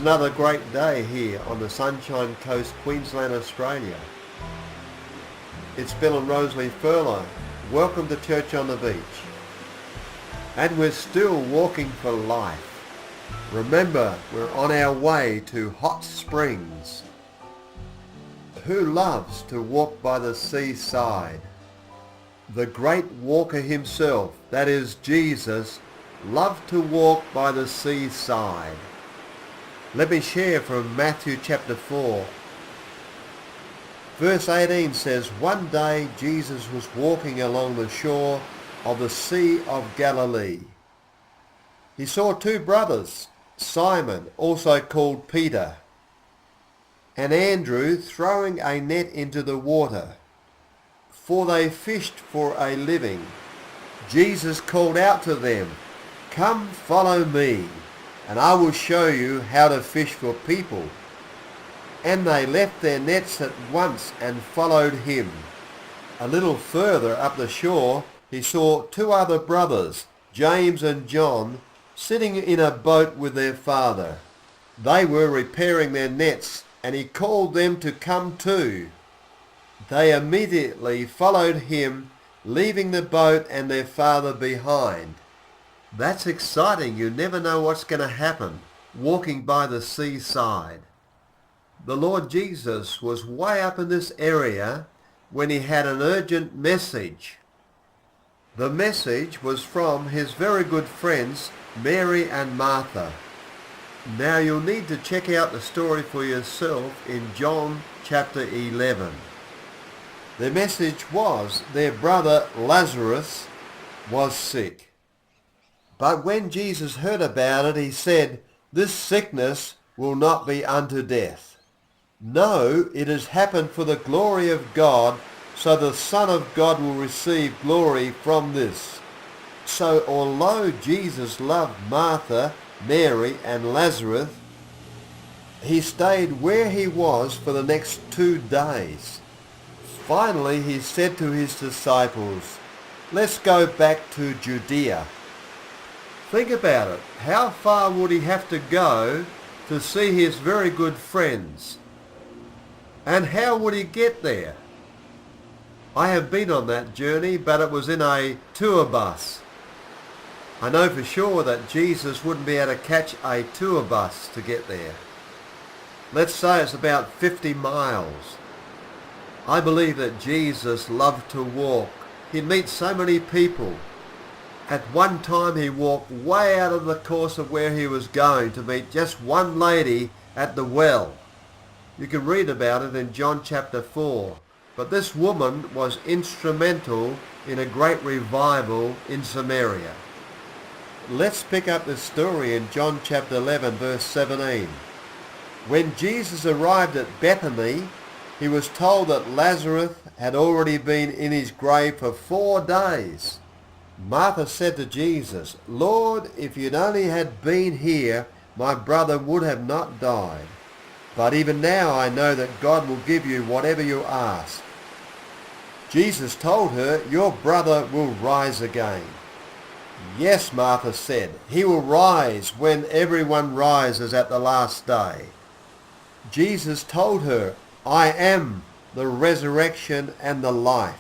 another great day here on the Sunshine Coast, Queensland, Australia. It's Bill and Rosalie Furler. Welcome to Church on the Beach. And we're still walking for life. Remember, we're on our way to hot springs. Who loves to walk by the seaside? The great walker himself, that is Jesus, loved to walk by the seaside. Let me share from Matthew chapter 4. Verse 18 says, "One day Jesus was walking along the shore of the Sea of Galilee. He saw two brothers, Simon, also called Peter, and Andrew throwing a net into the water, for they fished for a living. Jesus called out to them, 'Come, follow me, and I will show you how to fish for people.' And they left their nets at once and followed him. A little further up the shore, he saw two other brothers, James and John, sitting in a boat with their father. They were repairing their nets, and he called them to come too. They immediately followed him, leaving the boat and their father behind." That's exciting. You never know what's going to happen walking by the seaside. The Lord Jesus was way up in this area when he had an urgent message. The message was from his very good friends, Mary and Martha. Now you'll need to check out the story for yourself in John chapter 11. The message was their brother Lazarus was sick. But when Jesus heard about it, he said, "This sickness will not be unto death. No, it has happened for the glory of God, so the Son of God will receive glory from this." So although Jesus loved Martha, Mary and Lazarus, he stayed where he was for the next 2 days. Finally, he said to his disciples, "Let's go back to Judea." Think about it. How far would he have to go to see his very good friends? And how would he get there? I have been on that journey, but it was in a tour bus. I know for sure that Jesus wouldn't be able to catch a tour bus to get there. Let's say it's about 50 miles. I believe that Jesus loved to walk. He'd meet so many people. At one time he walked way out of the course of where he was going to meet just one lady at the well. You can read about it in John chapter 4. But this woman was instrumental in a great revival in Samaria. Let's pick up this story in John chapter 11 verse 17. When Jesus arrived at Bethany, he was told that Lazarus had already been in his grave for 4 days. Martha said to Jesus, "Lord, if you'd only had been here, my brother would have not died. But even now I know that God will give you whatever you ask." Jesus told her, "Your brother will rise again." "Yes," Martha said, "he will rise when everyone rises at the last day." Jesus told her, "I am the resurrection and the life.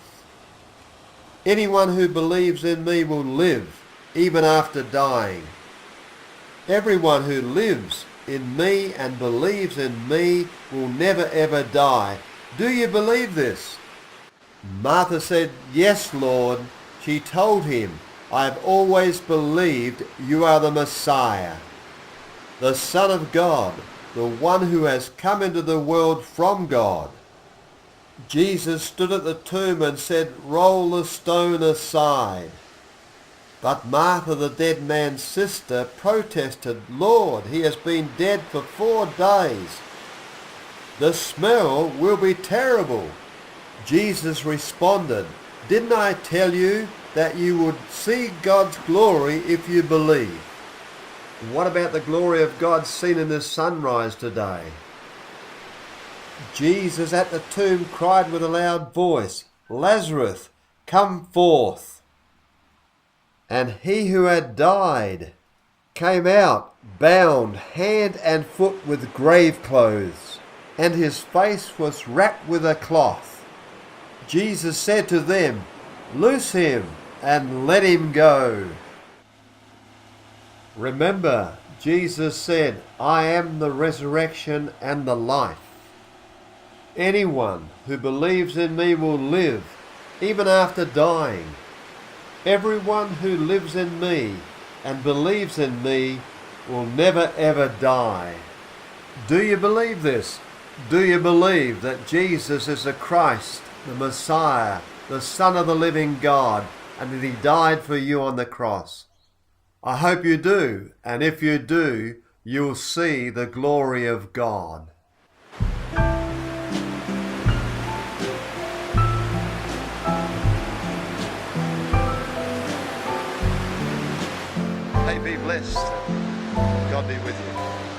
Anyone who believes in me will live, even after dying. Everyone who lives in me and believes in me will never ever die. Do you believe this?" Martha said, "Yes, Lord." She told him, "I have always believed you are the Messiah, the Son of God, the one who has come into the world from God." Jesus stood at the tomb and said, "Roll the stone aside." But Martha, the dead man's sister, protested, "Lord, he has been dead for 4 days. The smell will be terrible." Jesus responded, "Didn't I tell you that you would see God's glory if you believe?" What about the glory of God seen in this sunrise today? Jesus at the tomb cried with a loud voice, "Lazarus, come forth." And he who had died came out, bound hand and foot with grave clothes, and his face was wrapped with a cloth. Jesus said to them, "Loose him and let him go." Remember, Jesus said, "I am the resurrection and the life. Anyone who believes in me will live, even after dying. Everyone who lives in me and believes in me will never ever die." Do you believe this? Do you believe that Jesus is the Christ, the Messiah, the Son of the living God, and that he died for you on the cross? I hope you do, and if you do, you'll see the glory of God. Hey, be blessed. God be with you.